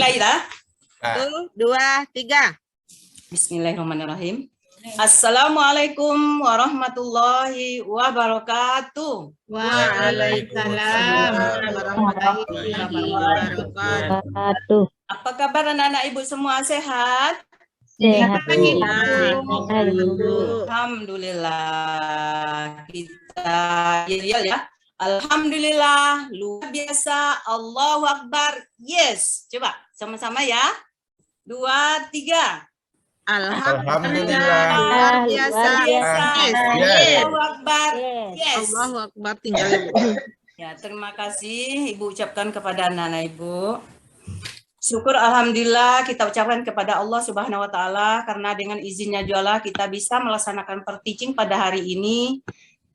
Mulai dah. 1, 2, 3. Bismillahirrahmanirrahim. Assalamualaikum warahmatullahi wabarakatuh. Waalaikumsalam warahmatullahi wabarakatuh. Apa kabar anak-anak ibu semua, sehat? Sehat, Bu. Alhamdulillah. Kita ya. Alhamdulillah, luar biasa. Allahu Akbar. Yes. Coba sama-sama ya. 2, 3. Alhamdulillah. Luar biasa. Yes. Yes. Allahu Akbar. Yes. Allahu Akbar, tinggal Ibu. Ya, terima kasih Ibu ucapkan kepada anak-anak Ibu. Syukur alhamdulillah kita ucapkan kepada Allah Subhanahu wa taala karena dengan izinnya jualah kita bisa melaksanakan per-teaching pada hari ini.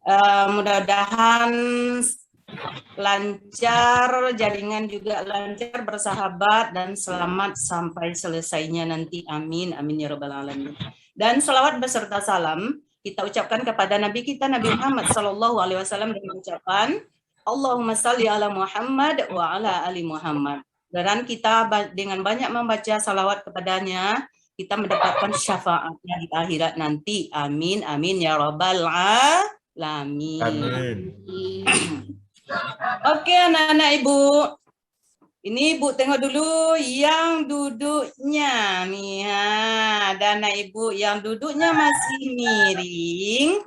Mudah-mudahan lancar, jaringan juga lancar, bersahabat dan selamat sampai selesainya nanti. Amin, amin ya rabbal alamin. Dan selawat beserta salam kita ucapkan kepada Nabi kita Nabi Muhammad sallallahu alaihi wasallam dengan ucapan Allahumma shalli ala Muhammad wa ala ali Muhammad. Dan kita dengan banyak membaca salawat kepadanya kita mendapatkan syafaatnya di akhirat nanti. Amin, amin ya rabbal alamin. Amin. Oke anak-anak Ibu, ini Ibu tengok dulu yang duduknya nih ya. Dan anak Ibu yang duduknya masih miring,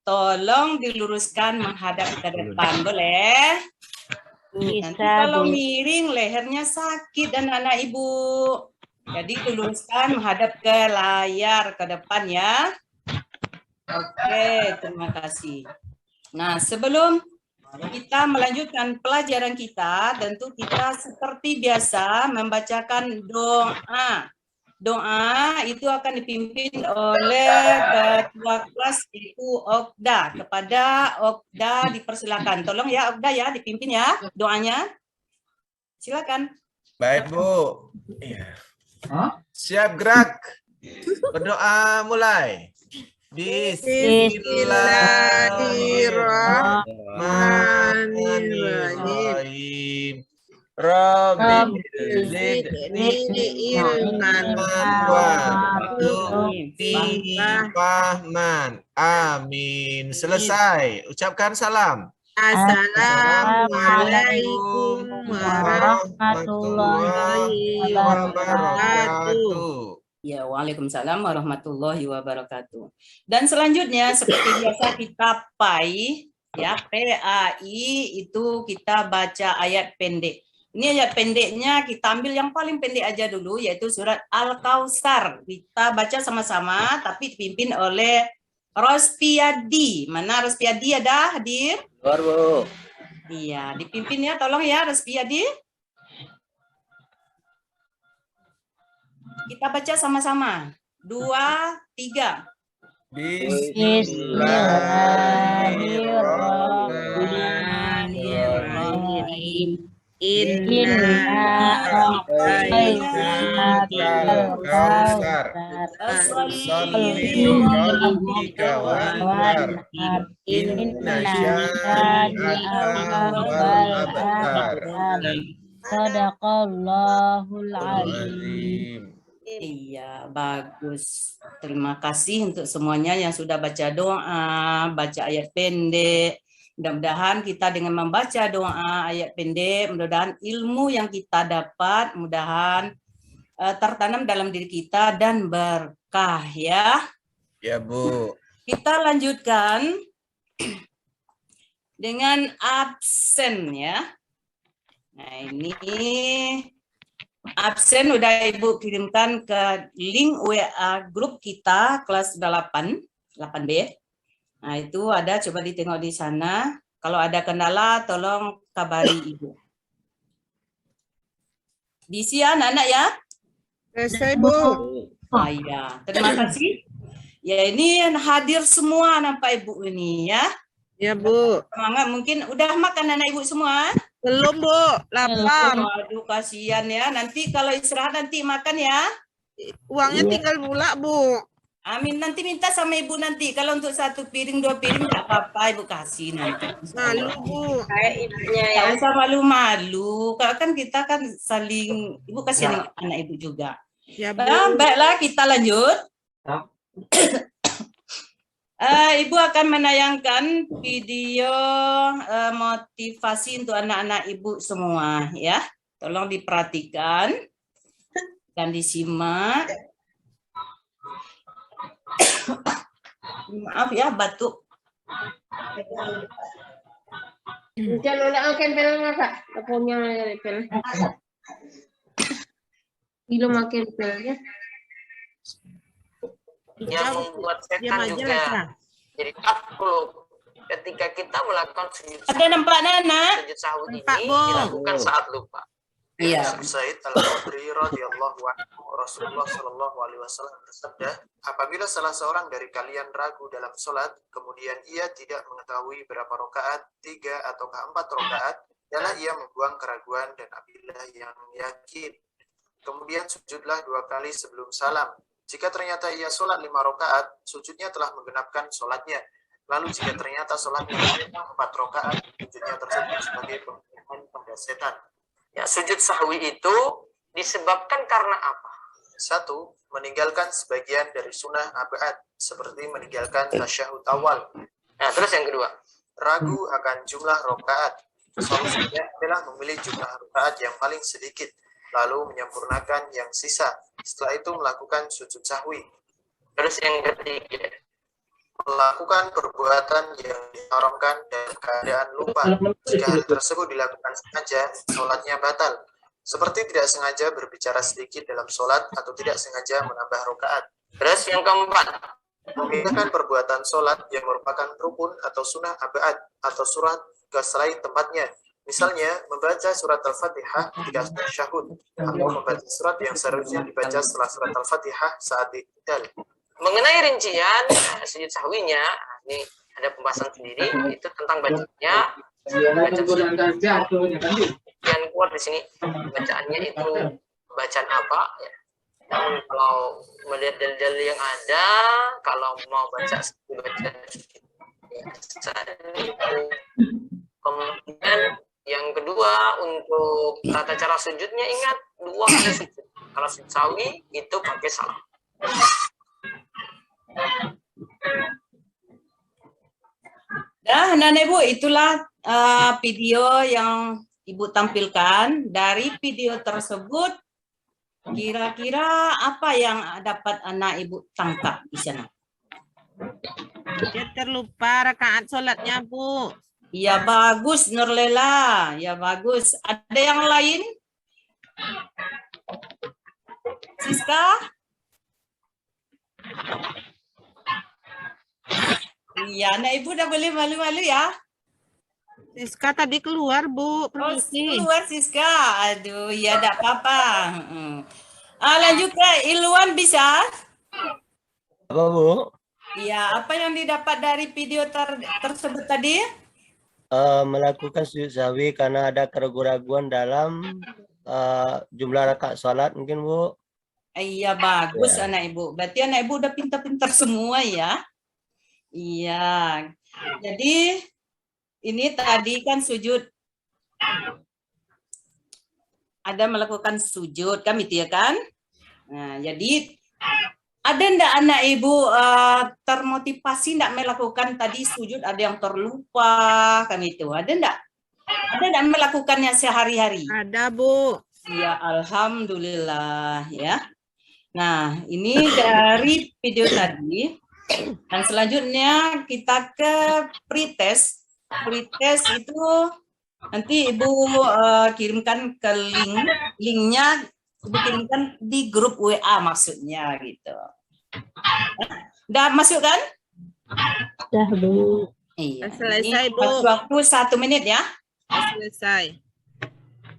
tolong diluruskan menghadap ke depan, boleh? Nanti kalau miring lehernya sakit anak-anak Ibu, jadi diluruskan menghadap ke layar ke depan ya. Oke, terima kasih. Nah, sebelum kita melanjutkan pelajaran kita, tentu kita seperti biasa membacakan doa. Doa itu akan dipimpin oleh ketua kelas yaitu Okda. Kepada Okda dipersilakan. Tolong ya Okda ya dipimpin ya doanya. Silakan. Baik, Bu. Siap gerak. Berdoa mulai. Bismillahirrahmanirrahim. Rabbi zidni ilman fahman. Amin. Selesai. Ucapkan salam. Assalamualaikum warahmatullahi wabarakatuh. Ya, waalaikumsalam warahmatullahi wabarakatuh. Dan selanjutnya seperti biasa kita PAI, ya PAI itu kita baca ayat pendek. Ini ayat pendeknya kita ambil yang paling pendek aja dulu yaitu surat Al-Kautsar. Kita baca sama-sama tapi dipimpin oleh Rospiadi. Mana Rospiadi ada hadir? Luar, Bu. Iya, dipimpin ya tolong ya Rospiadi. Kita baca sama-sama. 2, 3. Bismillahirrahmanirrahim. Sadaqallahul azim. Iya, bagus. Terima kasih untuk semuanya yang sudah baca doa, baca ayat pendek. Mudah-mudahan kita dengan membaca doa ayat pendek, mudah-mudahan ilmu yang kita dapat, mudah-mudahan tertanam dalam diri kita dan berkah ya. Ya, Bu. Kita lanjutkan dengan absen ya. Nah, ini absen udah Ibu kirimkan ke link WA grup kita kelas 8B. Nah, itu ada, coba ditengok di sana. Kalau ada kendala, tolong kabari Ibu. Diisi ya, anak-anak ya? Selesai, Bu. Oh, ya. Terima kasih. Ya, ini hadir semua nampak Ibu ini ya. Ya, Bu. Semangat, mungkin udah makan anak Ibu semua? Belum, Bu. Lapar. Aduh, kasihan ya. Nanti kalau istirahat nanti makan ya. Uangnya tinggal pula, Bu. Amin, nanti minta sama ibu nanti. Kalau untuk 1 piring, 2 piring nggak apa-apa, ibu kasih nanti. Malu, Bu. Kayak ibunya ya. Nggak usah malu-malu. Kalau kan kita kan saling, ibu kasih anak ibu juga. Ya, Bu. Baiklah, kita lanjut. Ibu akan menayangkan video motivasi untuk anak-anak ibu semua, ya. Tolong diperhatikan dan disimak. Maaf ya, batuk. Jangan udah makan pel masa. Punya pel. Kilo makan pel ya. Yang membuat Diam setan aja juga lah, Kak. jadi takluk ketika kita melakukan sujud Ada nampak Nana? sahwi Nampak, ini Bu. dilakukan saat lupa. Iya. Said Al-Khudri radhiyallahu anhu, Rasulullah Shallallahu alaihi wasallam bersabda, apabila salah seorang dari kalian ragu dalam sholat, kemudian ia tidak mengetahui berapa rakaat, 3 ataukah 4 rakaat, adalah ia membuang keraguan dan apilah yang yakin. Kemudian sujudlah 2 kali sebelum salam. Jika ternyata ia sholat 5 rakaat, sujudnya telah menggenapkan sholatnya. Lalu jika ternyata sholatnya 4 rakaat, sujudnya tersebut sebagai pembenahan pada setan. Ya, sujud sahwi itu disebabkan karena apa? 1. Meninggalkan sebagian dari sunnah abad, seperti meninggalkan tasyahud awal. Nah, terus yang kedua. Ragu akan jumlah rakaat. Solusinya adalah memilih jumlah rakaat yang paling sedikit, lalu menyempurnakan yang sisa. Setelah itu melakukan sujud sahwi. Terus yang ketiga. Melakukan perbuatan yang diharamkan dalam keadaan lupa. Jika hal tersebut dilakukan sengaja, sholatnya batal. Seperti tidak sengaja berbicara sedikit dalam sholat atau tidak sengaja menambah rakaat. Terus yang keempat. Memindahkan perbuatan sholat yang merupakan rukun atau sunnah abad atau surat ke selain tempatnya. Misalnya, membaca surat Al-Fatihah ketika tasyahud, atau membaca surat yang seharusnya dibaca setelah surat Al-Fatihah saat i'tidal. Mengenai rincian sujud sahwinya, ini ada pembahasan sendiri, itu tentang bacanya. Yang kuat di sini bacaannya itu bacaan apa? Ya. Namun kalau melihat dalil yang ada, kalau mau baca kemudian yang kedua untuk tata cara sujudnya, ingat 2 kali sujud. Kalau sujud sahwi itu pakai salam. Dah, Nana Ibu, itulah video yang Ibu tampilkan. Dari video tersebut, kira-kira apa yang dapat anak Ibu tangkap di sana? Dia terlupa rakaat sholatnya, Bu. Ya bagus, Nurlela. Ya bagus. Ada yang lain? Siska? Iya, anak Ibu udah boleh malu-malu ya. Siska tadi keluar, Bu. Oh, Permisi. keluar Siska. Aduh, ya enggak apa-apa. Lanjut ke Ilwan bisa? Apa, Bu? Iya, apa yang didapat dari video tersebut tadi? Melakukan sujud sahwi karena ada keraguan-raguan dalam jumlah rakaat sholat mungkin, Bu. Iya, bagus anak Ibu. Berarti anak Ibu udah pintar-pintar semua ya. Iya. Jadi ini tadi kan sujud. Ada melakukan sujud kan itu ya kan? Nah, jadi ada enggak anak Ibu termotivasi enggak melakukan tadi sujud, ada yang terlupa kan itu. Ada enggak? Ada enggak melakukannya sehari-hari? Ada, Bu. Ya, alhamdulillah ya. Nah, ini dari video tadi. Dan selanjutnya kita ke pretest. Pretest itu nanti Ibu kirimkan ke linknya Ibu kirimkan di grup WA maksudnya gitu. Udah masuk kan? Dah, Bu. Iya. Selesai, Ini Bu. waktu 1 menit ya. Selesai.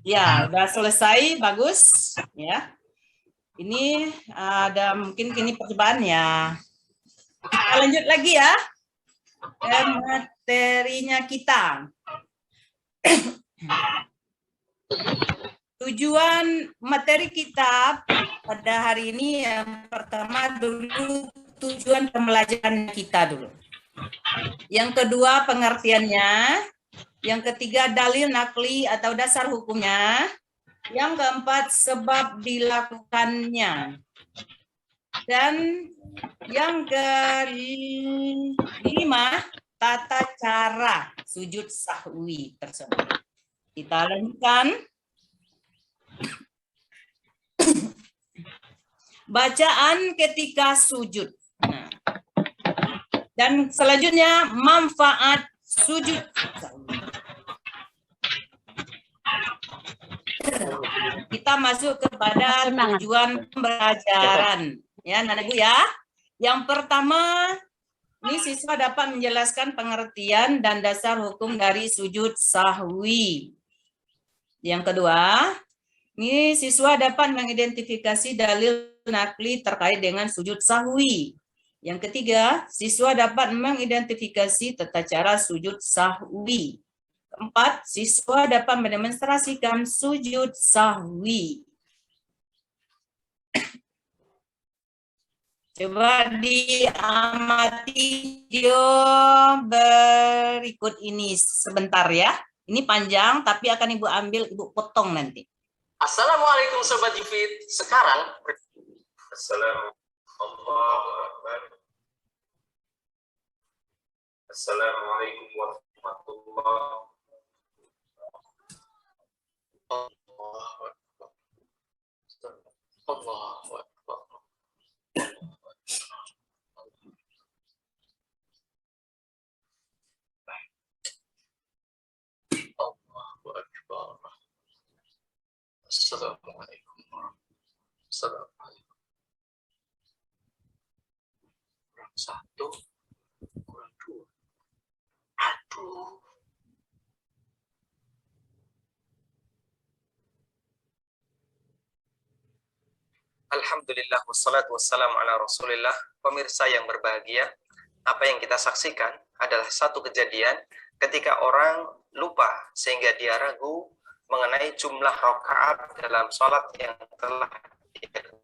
Ya, udah selesai, bagus ya. Ini ada mungkin kini percobaan ya. Kita lanjut lagi ya ke materinya kita. Tujuan materi kita pada hari ini yang pertama dulu tujuan pembelajaran kita dulu. Yang kedua pengertiannya. Yang ketiga dalil nakli atau dasar hukumnya. Yang keempat sebab dilakukannya. Dan yang kelima tata cara sujud sahwi tersebut. Kita lanjutkan. Bacaan ketika sujud. Nah. Dan selanjutnya manfaat sujud sahwi. Kita masuk kepada tujuan pembelajaran. Ya, Anak Ibu ya. Yang pertama, ini siswa dapat menjelaskan pengertian dan dasar hukum dari sujud sahwi. Yang kedua, ini siswa dapat mengidentifikasi dalil nakli terkait dengan sujud sahwi. Yang ketiga, siswa dapat mengidentifikasi tata cara sujud sahwi. Keempat, siswa dapat mendemonstrasikan sujud sahwi. Coba diamati video berikut ini sebentar ya. Ini panjang tapi akan Ibu ambil, Ibu potong nanti. Assalamualaikum Sobat Jifit. Sekarang Assalamualaikum warahmatullahi wabarakatuh. Assalamualaikum warahmatullahi wabarakatuh. Kurang satu, kurang dua. Aduh. Alhamdulillah wassalatu wassalamu ala rasulillah. Pemirsa yang berbahagia, apa yang kita saksikan adalah satu kejadian ketika orang lupa sehingga dia ragu mengenai jumlah rakaat dalam sholat yang telah dilakukan.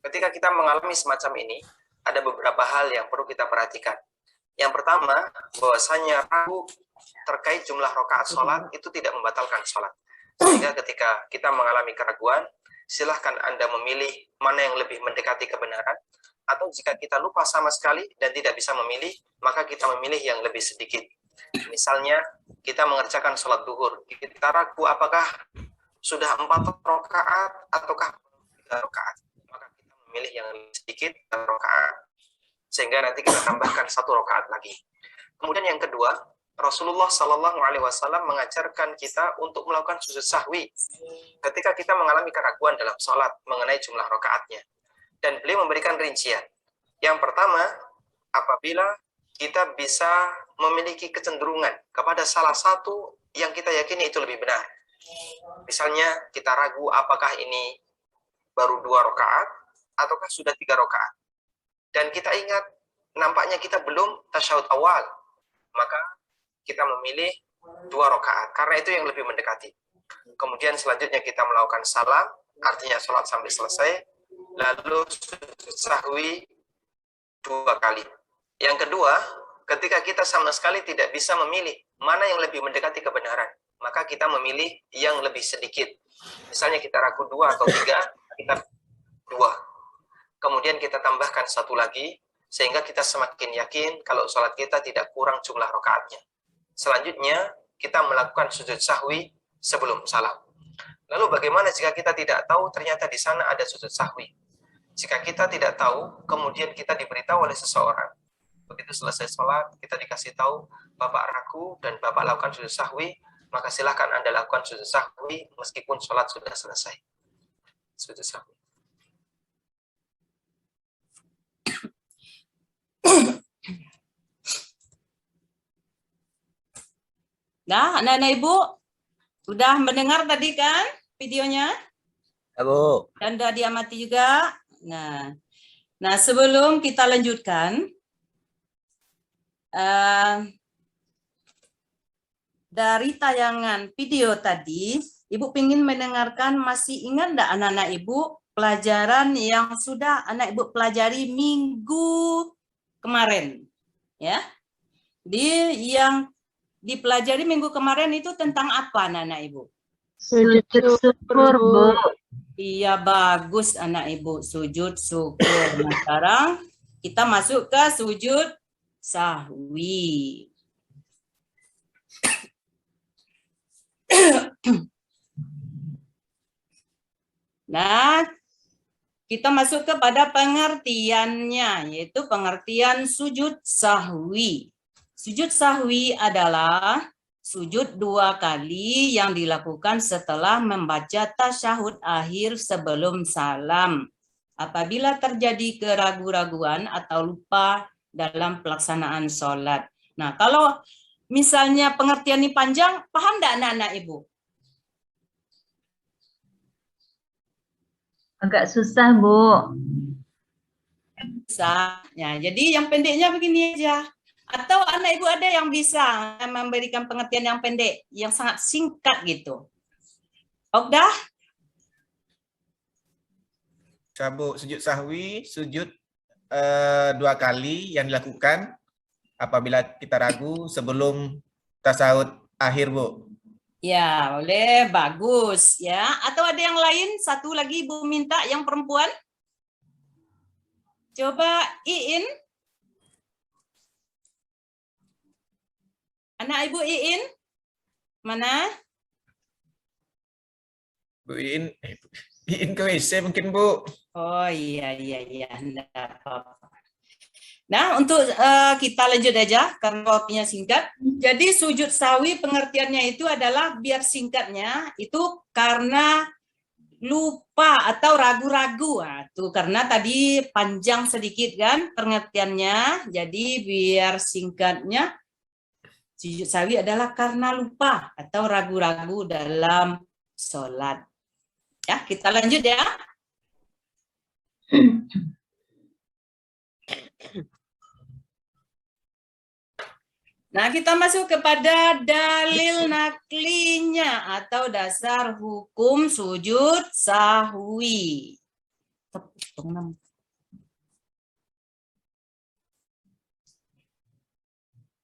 Ketika kita mengalami semacam ini, ada beberapa hal yang perlu kita perhatikan. Yang pertama, bahwasanya ragu terkait jumlah rakaat sholat itu tidak membatalkan sholat. Sehingga ketika kita mengalami keraguan, silahkan Anda memilih mana yang lebih mendekati kebenaran, atau jika kita lupa sama sekali dan tidak bisa memilih, maka kita memilih yang lebih sedikit. Misalnya, kita mengerjakan sholat duhur, kita ragu apakah sudah 4 rakaat ataukah 3 rakaat, maka kita memilih yang lebih sedikit 3 rakaat, sehingga nanti kita tambahkan 1 rakaat lagi. Kemudian yang kedua, Rasulullah SAW mengajarkan kita untuk melakukan sujud sahwi ketika kita mengalami keraguan dalam sholat mengenai jumlah rakaatnya. Dan beliau memberikan rincian. Yang pertama, apabila kita bisa memiliki kecenderungan kepada salah satu yang kita yakini itu lebih benar. Misalnya kita ragu apakah ini baru 2 rakaat ataukah sudah 3 rakaat. Dan kita ingat nampaknya kita belum tasyahud awal, maka kita memilih 2 rakaat karena itu yang lebih mendekati. Kemudian selanjutnya kita melakukan salam, artinya sholat sampai selesai, lalu sujud sahwi 2 kali. Yang kedua, ketika kita sama sekali tidak bisa memilih mana yang lebih mendekati kebenaran, maka kita memilih yang lebih sedikit. Misalnya kita ragu 2 atau 3, kita 2. Kemudian kita tambahkan 1 lagi, sehingga kita semakin yakin kalau sholat kita tidak kurang jumlah rakaatnya. Selanjutnya, kita melakukan sujud sahwi sebelum salam. Lalu bagaimana jika kita tidak tahu ternyata di sana ada sujud sahwi? Jika kita tidak tahu, kemudian kita diberitahu oleh seseorang. Begitu selesai sholat, kita dikasih tahu, Bapak ragu dan Bapak lakukan sujud sahwi, maka silakan Anda lakukan sujud sahwi meskipun sholat sudah selesai. Sujud sahwi. Nah, anak-anak Ibu, sudah mendengar tadi kan videonya? Ya, Bu. Dan sudah diamati juga. Nah, sebelum kita lanjutkan, dari tayangan video tadi, Ibu ingin mendengarkan, masih ingat enggak anak-anak Ibu pelajaran yang sudah anak Ibu pelajari minggu kemarin? Ya. Yang dipelajari minggu kemarin itu tentang apa anak-anak Ibu? Sujud syukur, Bu. Iya, bagus anak Ibu, sujud syukur. Nah, sekarang kita masuk ke sujud sahwi. Nah, kita masuk kepada pengertiannya, yaitu pengertian sujud sahwi. Sujud sahwi adalah sujud 2 kali yang dilakukan setelah membaca tasyahud akhir sebelum salam. Apabila terjadi keraguan-raguan atau lupa dalam pelaksanaan sholat. Nah, kalau misalnya pengertian ini panjang, paham enggak anak-anak Ibu? Agak susah, Bu. Bisa. Ya, jadi yang pendeknya begini aja. Atau anak Ibu ada yang bisa memberikan pengertian yang pendek, yang sangat singkat gitu. Ogdah? Bu, sujud sahwi, sujud 2 kali yang dilakukan apabila kita ragu sebelum tasawuf akhir, Bu. Ya, boleh. Bagus. Ya. Atau ada yang lain? Satu lagi Ibu minta yang perempuan. Coba Iin. Anak Ibu Iin. Mana? Bu Iin ke WC mungkin, Bu. Oh iya. Enggak apa-apa. Nah, untuk kita lanjut aja karena waktunya singkat. Jadi sujud sahwi pengertiannya itu adalah, biar singkatnya, itu karena lupa atau ragu-ragu. Nah, tuh karena tadi panjang sedikit kan pengertiannya. Jadi biar singkatnya, sujud sahwi adalah karena lupa atau ragu-ragu dalam sholat. Ya, kita lanjut ya. Nah, kita masuk kepada dalil naklinya atau dasar hukum sujud sahwi.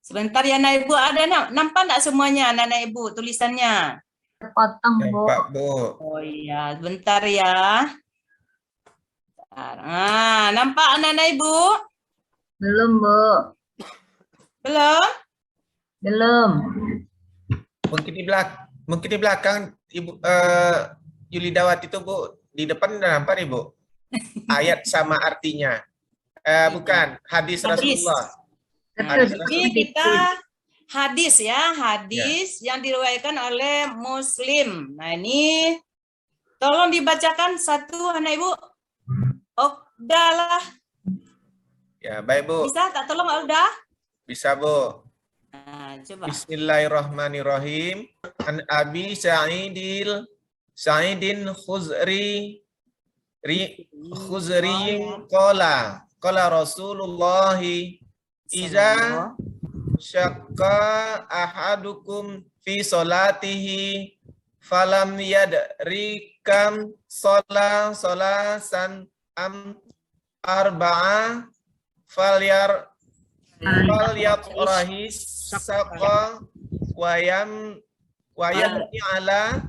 Sebentar ya, anak Ibu, ada nampak enggak semuanya anak-anak Ibu tulisannya? Terpotong, Bu. Nampak, Bu. Oh iya, bentar ya. Nah, nampak anak-anak Ibu? Belum, Bu. Belum? Belum. Mungkin di belakang Ibu Yuli Dawat itu, Bu, di depan udah nampak nih, Bu. Ayat sama artinya. Bukan, hadis Rasulullah. Nah, ini kita hadis ya, hadis yang diriwayatkan oleh Muslim. Nah, ini tolong dibacakan satu anak Ibu. Ogdah lah. Ya, baik, Bu. Bisa tak tolong Ogdah? Bisa, Bu. Nah, coba. Bismillahirrahmanirrahim. An Abi Sa'idin Khuzri qala Rasulullah iza syaqqa ahadukum fi salatihi falam yadrikam salasan am arba'a falyaqrahis saqa wayam ala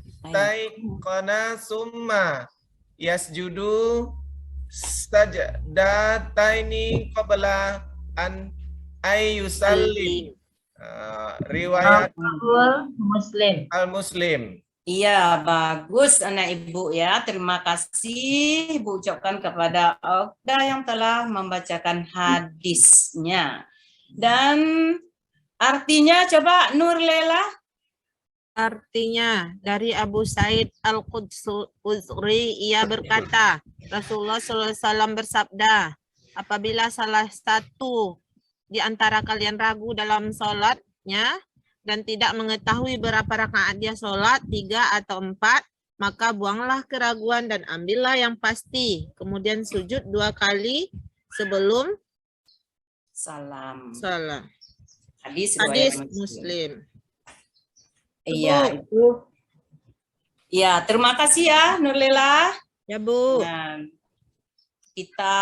mastaiqana summa yasjudu sajdataini qabla an ayyusallim. Riwayat Muslim. Al-Muslim. Iya, bagus anak Ibu ya. Terima kasih Ibu ucapkan kepada Ogdah yang telah membacakan hadisnya. Dan artinya coba Nur Lela. Artinya dari Abu Sa'id Al-Khudri, ia berkata, Rasulullah SAW bersabda, apabila salah satu di antara kalian ragu dalam sholatnya dan tidak mengetahui berapa rakaat dia sholat, 3 atau 4, maka buanglah keraguan dan ambillah yang pasti. Kemudian sujud 2 kali sebelum Salam. salam. Hadis Hadis riwayat Muslim. Iya, itu. Ya, terima kasih ya Nurlela. Ya, Bu. Nah, kita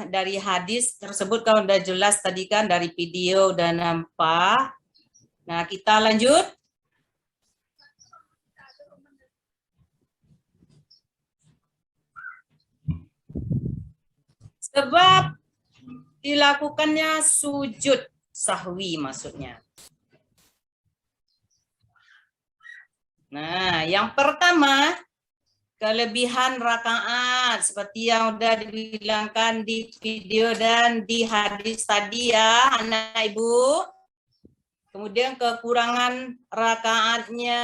dari hadis tersebut kalau udah jelas tadi kan dari video udah nampak. Nah, kita lanjut. Sebab dilakukannya sujud sahwi maksudnya. Nah, yang pertama, kelebihan rakaat seperti yang udah dibilangkan di video dan di hadis tadi ya, anak ibu. Kemudian kekurangan rakaatnya,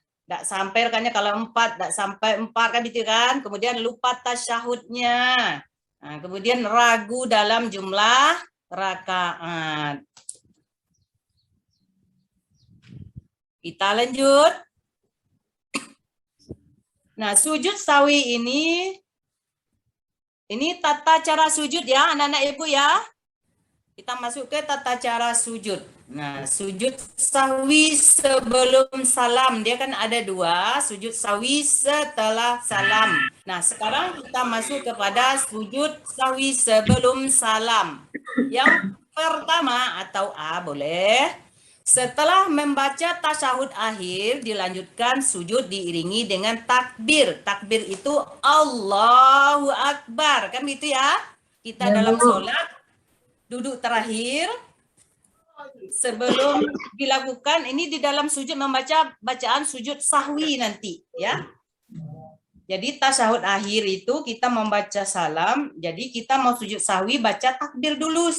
tidak sampai rekannya kalau 4, tidak sampai 4 kan gitu kan. Kemudian lupa tasyahudnya. Nah, kemudian ragu dalam jumlah rakaat. Kita lanjut. Nah, sujud sawi ini tata cara sujud ya, anak-anak ibu ya. Kita masuk ke tata cara sujud. Nah, sujud sawi sebelum salam. Dia kan ada 2, sujud sawi setelah salam. Nah, sekarang kita masuk kepada sujud sawi sebelum salam. Yang pertama atau A boleh. Setelah membaca tasyahud akhir, dilanjutkan sujud diiringi dengan takbir. Takbir itu Allahu Akbar. Kan gitu ya? Kita dalam sholat, duduk terakhir. Sebelum dilakukan, ini di dalam sujud membaca bacaan sujud sahwi nanti. Ya. Jadi tasyahud akhir itu kita membaca salam. Jadi kita mau sujud sahwi, baca takbir dulu.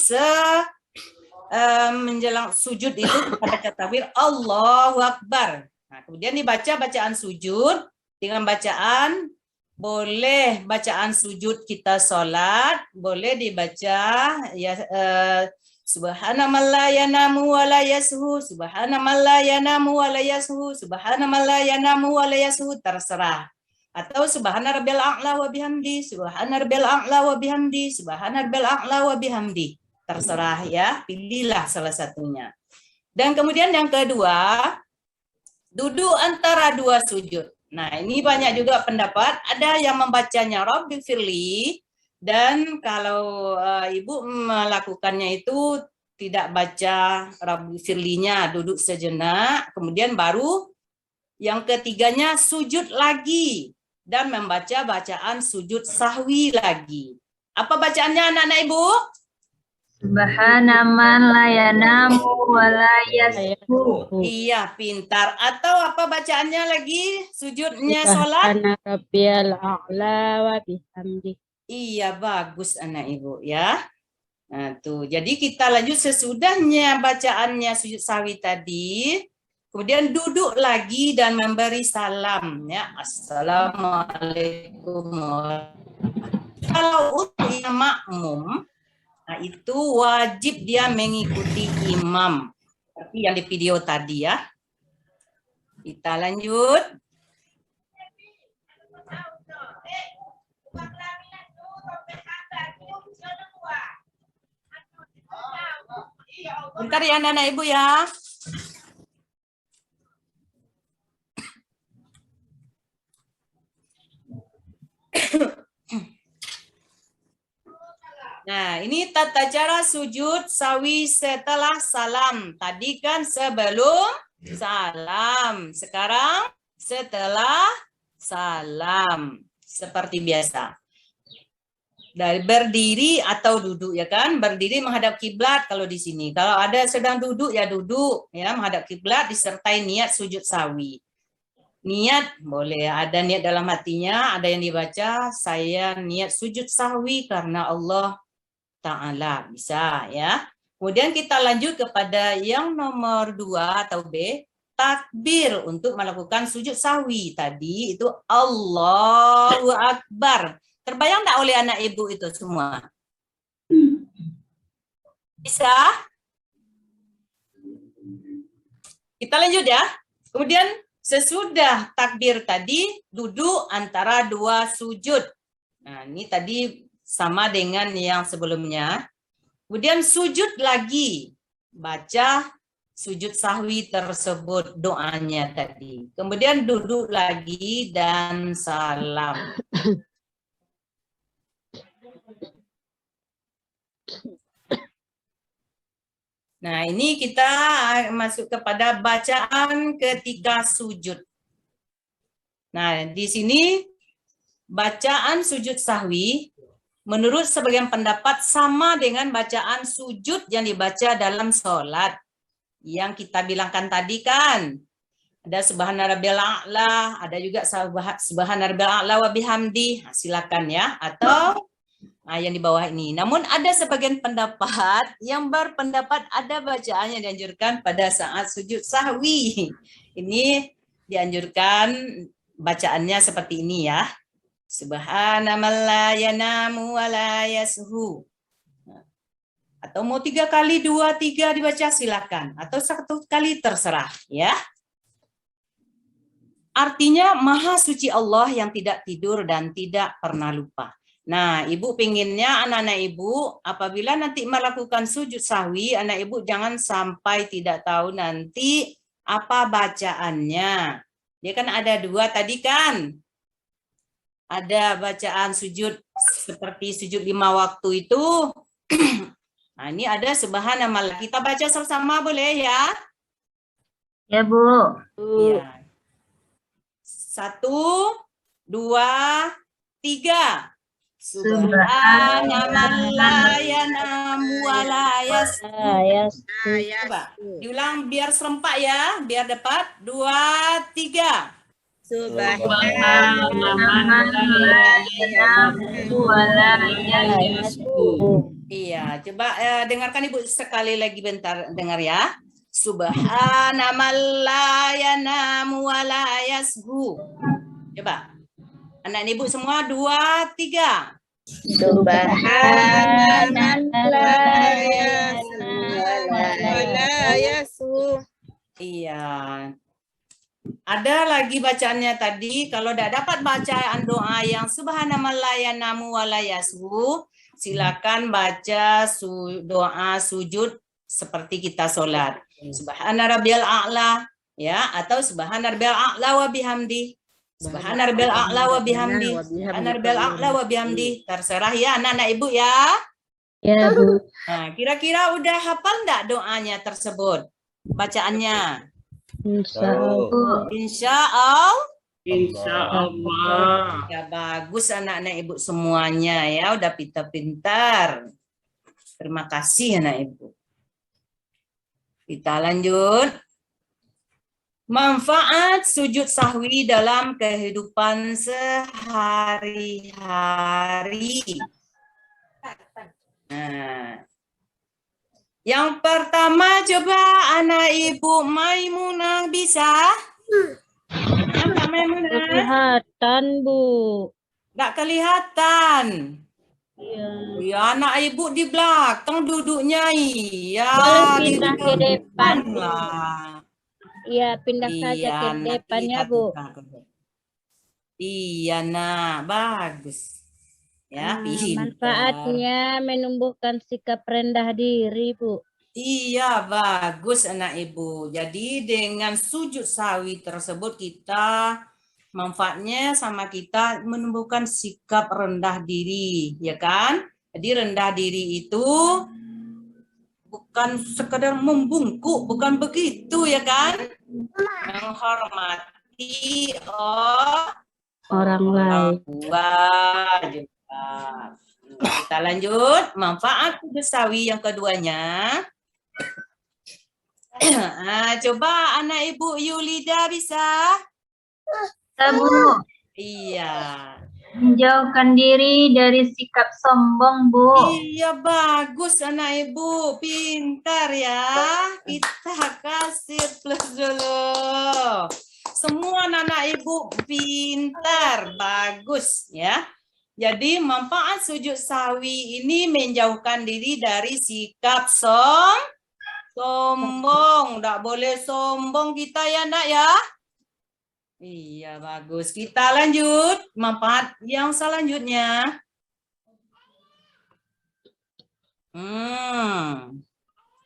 Menjelang sujud itu kita baca takbir Allahu Akbar. Nah, kemudian dibaca bacaan sujud dengan bacaan, boleh bacaan sujud kita sholat, boleh dibaca ya subhanaman la yanamu wa la yashu, subhanaman la yanamu wa la yashu, subhanaman la yanamu wa la yashu, terserah. Atau subhana rabbil a'la wa bihamdi, subhana rabbil a'la wa bihamdi, subhana rabbil a'la wa bihamdi. Terserah ya, pilihlah salah satunya. Dan kemudian yang kedua, duduk antara 2 sujud. Nah, ini banyak juga pendapat. Ada yang membacanya Rabbi firli, dan kalau ibu melakukannya itu tidak baca Rabbi firlinya, duduk sejenak, kemudian baru yang ketiganya sujud lagi dan membaca bacaan sujud sahwi lagi. Apa bacaannya anak-anak ibu? Subhanaman la yanamu wa la yashu. Iya, pintar. Atau apa bacaannya lagi? Sujudnya sholat? Subhana rabbiyal a'la wa bihamdi. Iya, bagus anak ibu ya. Nah, tuh. Jadi kita lanjut sesudahnya bacaannya sujud sahwi tadi. Kemudian duduk lagi dan memberi salam ya. Assalamualaikum. Kalau untuk yang makmum, nah, itu wajib dia mengikuti imam. Seperti yang di video tadi ya. Kita lanjut. Bentar ya anak-anak ibu ya. Nah, ini tata cara sujud sawi setelah salam. Tadi kan sebelum salam. Sekarang setelah salam. Seperti biasa. Dari berdiri atau duduk ya kan? Berdiri menghadap kiblat kalau di sini. Kalau ada sedang duduk ya duduk ya menghadap kiblat disertai niat sujud sawi. Niat boleh ada niat dalam hatinya, ada yang dibaca saya niat sujud sahwi karena Allah Ta'ala, bisa ya. Kemudian kita lanjut kepada yang nomor 2 atau B, takbir untuk melakukan sujud sahwi. Tadi itu Allahu Akbar. Terbayang tak oleh anak ibu itu semua? Bisa? Kita lanjut ya. Kemudian sesudah takbir tadi duduk antara 2 sujud. Nah, ini tadi sama dengan yang sebelumnya. Kemudian sujud lagi. Baca sujud sahwi tersebut doanya tadi. Kemudian duduk lagi dan salam. Nah, ini kita masuk kepada bacaan ketika sujud. Nah, di sini bacaan sujud sahwi menurut sebagian pendapat sama dengan bacaan sujud yang dibaca dalam sholat. Yang kita bilangkan tadi kan. Ada subhana rabbiyal a'la, ada juga subhana rabbiyal a'la wa bihamdi. Silakan ya. Atau yang di bawah ini. Namun ada sebagian pendapat yang berpendapat ada bacaan yang dianjurkan pada saat sujud sahwi. Ini dianjurkan bacaannya seperti ini ya. Subhana man la yanamu wa la yashu. Atau mau 3 kali, 2, 3 dibaca silakan. Atau 1 kali terserah ya. Artinya maha suci Allah yang tidak tidur dan tidak pernah lupa. Nah, ibu pinginnya anak-anak ibu apabila nanti melakukan sujud sahwi, anak ibu jangan sampai tidak tahu nanti apa bacaannya. Dia kan ada 2 tadi kan. Ada bacaan sujud seperti sujud 5 waktu itu. Nah, ini ada subhanallah. Kita baca sama-sama boleh ya? Ya, Bu. Iya. 1, 2, 3. Subhana man la yanamu wa la yashu. Coba diulang biar serempak ya, biar dapat. 2, 3. Subhana man la yanamu wa la yashu. Iya, coba dengarkan Ibu sekali lagi bentar, dengar ya. Subhana man la yanamu wa la yashu. Coba. Anak Ibu semua 2, 3. Iya. Ada lagi bacaannya tadi. Kalau tidak dapat bacaan doa yang subhanallayanamu walayasu, silakan baca doa sujud seperti kita sholat. Subhana rabbiyal a'la ya, atau subhana rabbiyal a'la wa bihamdi. Subhana rabbiyal a'la wa bihamdi. Subhana rabbiyal a'la wa bihamdi. Terserah ya anak-anak Ibu ya. Ya, Bu. Nah, kira-kira udah hafal enggak doanya tersebut? Bacaannya. Insyaallah. Insyaallah. Ya bagus anak-anak Ibu semuanya ya, udah pintar-pintar. Terima kasih anak Ibu. Kita lanjut. Manfaat sujud sahwi dalam kehidupan sehari-hari. Nah, yang pertama coba anak Ibu Maimunah bisa? Nampak Maimunah? Kelihatan, Bu. Nggak kelihatan. Iya. Ya anak Ibu di belakang duduknya. Iya. Pindah ke depan lah. Iya, pindah saja ke depannya, Bu. Iya, nah, bagus. Ya, manfaatnya menumbuhkan sikap rendah diri, Bu. Iya, bagus anak Ibu. Jadi dengan sujud sahwi tersebut kita manfaatnya sama kita menumbuhkan sikap rendah diri, ya kan? Jadi rendah diri itu bukan sekedar membungkuk, bukan begitu ya kan? Menghormati orang lain. Juga. Kita lanjut, manfaat sujud sahwi yang keduanya. Coba anak Ibu Yulida bisa? Bu. Iya. Menjauhkan diri dari sikap sombong, Bu. Iya, bagus anak Ibu, pintar ya. Kita kasih plus dulu. Semua anak Ibu pintar, bagus ya. Jadi manfaat sujud sahwi ini menjauhkan diri dari sikap sombong. Tidak boleh sombong kita ya nak ya. Iya, bagus. Kita lanjut. Manfaat yang selanjutnya.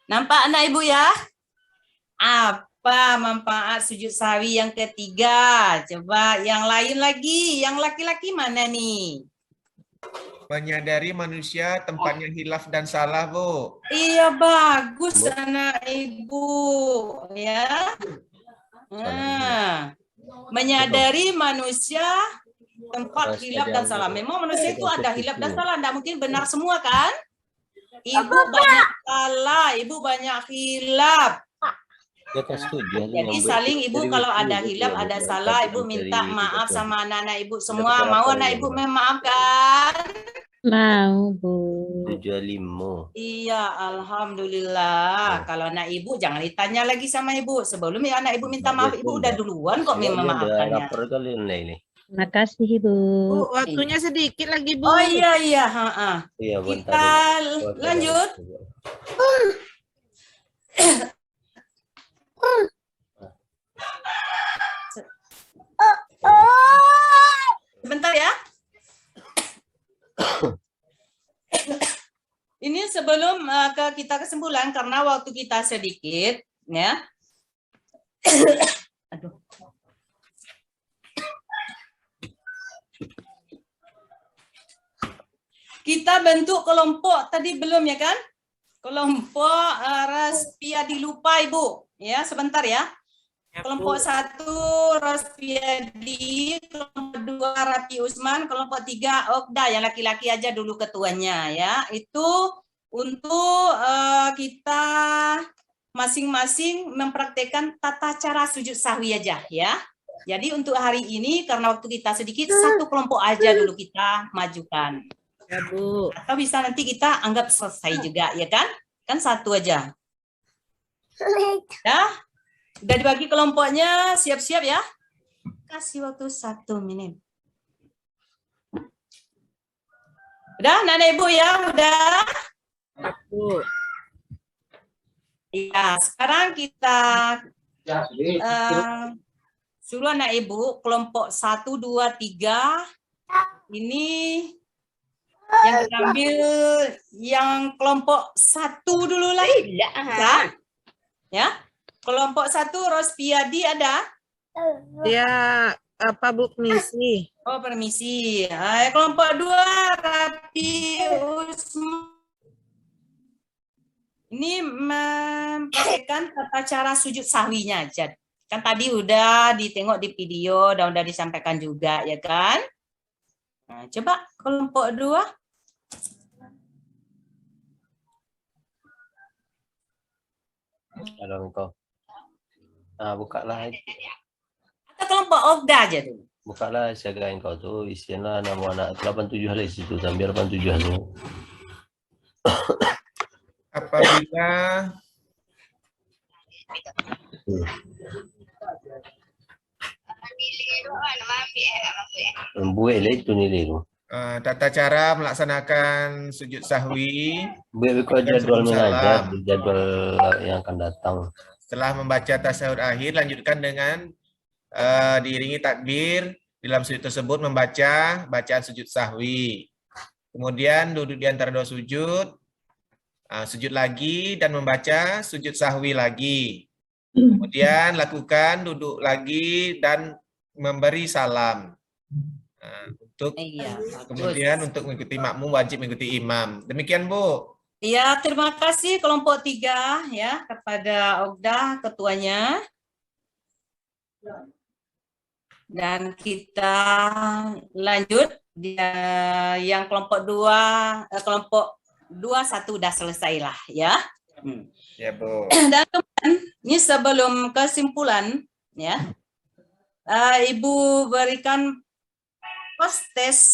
Nampak anak Ibu ya? Apa manfaat sujud sahwi yang ketiga? Coba yang lain lagi, yang laki-laki mana nih? Menyadari manusia tempatnya hilaf dan salah, Bu. Iya, bagus anak ibu ya. Nah, menyadari manusia tempat hilaf dan salah. Memang manusia itu ada hilaf dan salah, tidak mungkin benar semua kan? Ibu banyak salah, ibu banyak hilaf. Jadi saling ibu kalau ada hilaf, ada salah, ibu minta maaf sama anak-anak ibu semua. Mau anak ibu memaafkan? Mau, Bu. 75. Iya, alhamdulillah. Kalau anak ibu jangan ditanya lagi sama ibu. Sebelum anak ibu minta maaf, ibu udah duluan kok memaafkannya. Lapor kali ini. Makasih, Bu. Bu, waktunya sedikit lagi, Bu. Oh iya, iya. Iya, Kita lanjut. Sebentar ya. Ini sebelum kita kesimpulan karena waktu kita sedikit, ya. Aduh. Kita bentuk kelompok tadi belum ya kan? Kelompok Raspiadi lupa Ibu, ya sebentar ya. Kelompok 1 Raspiadi, kelompok 2 Rapi Usman, kelompok 3 Okda yang laki-laki aja dulu ketuanya ya. Itu untuk kita masing-masing mempraktekkan tata cara sujud sahwi aja ya. Jadi untuk hari ini karena waktu kita sedikit, satu kelompok aja dulu kita majukan. Ya, Bu. Atau bisa nanti kita anggap selesai juga ya kan? Kan satu aja. Ya. Udah dibagi kelompoknya, siap-siap ya. Kasih waktu 1 menit. Udah, Nana Ibu ya, udah. Bu. Ya, sekarang kita suruh anak Ibu kelompok 1, 2, 3. Ini yang kita ambil yang kelompok 1 dulu lah. Ya. Kelompok 1 Rospiadi ada? Ya, apa Bu misi? Oh, permisi. Kelompok 2 Rapi Usman. Ini mempraktekkan tata cara sujud sahwinya aja. Kan tadi udah ditengok di video, udah disampaikan juga ya kan? Nah, coba kelompok 2. Kalau engkau. Nah, bukalah. Atau kelompok Okda aja tuh. Bukalah siaga engkau tuh isinya nama anak 87 hari situ sambil 87 hari. Apabila tata cara melaksanakan sujud sahwi. Jadwal mengajar, jadwal yang akan datang. Setelah membaca tasyahud akhir, lanjutkan dengan diiringi takbir. Dalam sujud tersebut membaca bacaan sujud sahwi. Kemudian duduk di antara dua sujud, sujud lagi dan membaca sujud sahwi lagi. Kemudian lakukan duduk lagi dan memberi salam. Kemudian untuk mengikuti makmum wajib mengikuti imam. Demikian Bu. Iya, terima kasih kelompok 3 ya kepada Okda ketuanya. Dan kita lanjut yang kelompok 2 1 udah selesai lah ya. Ya, Bu. Dan kemudian ini sebelum kesimpulan ya. Ibu berikan post test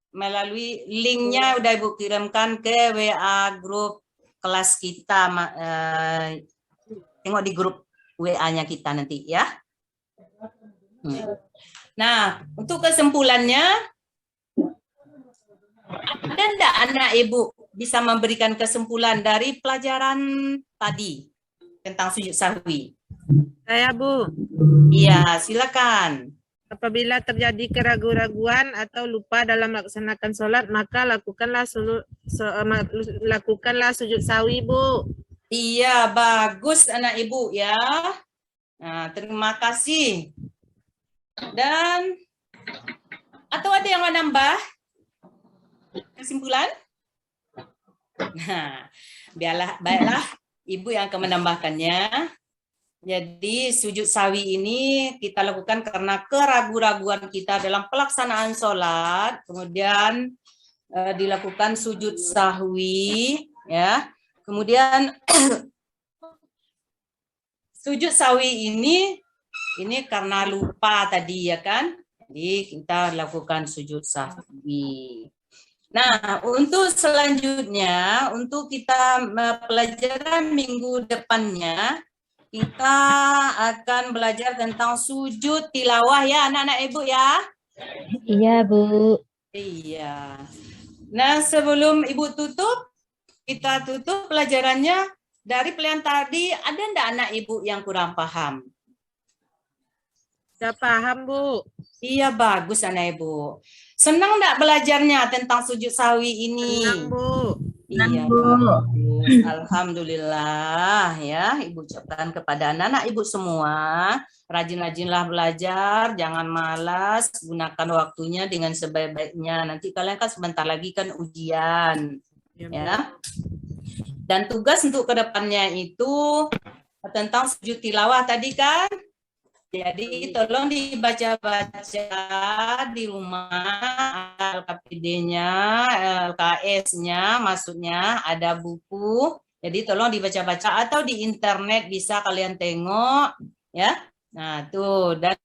melalui linknya udah Ibu kirimkan ke WA grup kelas kita, tengok di grup WA-nya kita nanti ya. Nah, untuk kesimpulannya, ada enggak anak Ibu bisa memberikan kesimpulan dari pelajaran tadi tentang sujud sahwi? Saya, Bu. Iya, silakan. Apabila terjadi keraguan-raguan atau lupa dalam melaksanakan sholat, maka lakukanlah sujud sahwi, Bu. Iya, bagus anak ibu ya. Nah, terima kasih. Dan atau ada yang mau nambah kesimpulan? Nah, baiklah ibu yang akan menambahkannya. Jadi sujud sawi ini kita lakukan karena keraguan-raguan kita dalam pelaksanaan sholat, kemudian dilakukan sujud sahwi, ya. Kemudian sujud sawi ini karena lupa tadi ya kan, jadi kita lakukan sujud sahwi. Nah, untuk selanjutnya, untuk kita pelajaran minggu depannya, kita akan belajar tentang sujud tilawah ya anak-anak ibu ya. Iya, Bu. Iya. Nah, sebelum ibu tutup, kita tutup pelajarannya dari pelajaran tadi. Ada enggak anak ibu yang kurang paham? Sudah paham, Bu. Iya, bagus anak ibu. Senang enggak belajarnya tentang sujud sawi ini? Senang, Bu. Iya, bagus. Alhamdulillah ya, ibu ucapkan kepada anak-anak ibu semua, rajin-rajinlah belajar, jangan malas, gunakan waktunya dengan sebaik-baiknya. Nanti kalian kan sebentar lagi kan ujian, ya. Dan tugas untuk kedepannya itu tentang sujud tilawah tadi kan. Jadi tolong dibaca-baca di rumah, LKPD-nya, LKS-nya, maksudnya ada buku. Jadi tolong dibaca-baca atau di internet bisa kalian tengok, ya. Nah, tuh dan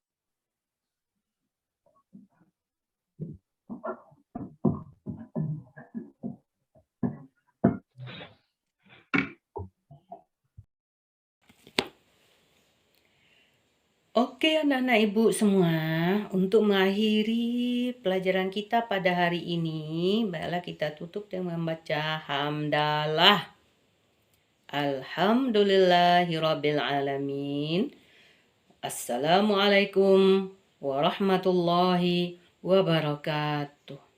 Oke anak-anak ibu semua, untuk mengakhiri pelajaran kita pada hari ini, baiklah kita tutup dengan membaca hamdalah. Alhamdulillahirabbil alamin. Assalamualaikum warahmatullahi wabarakatuh.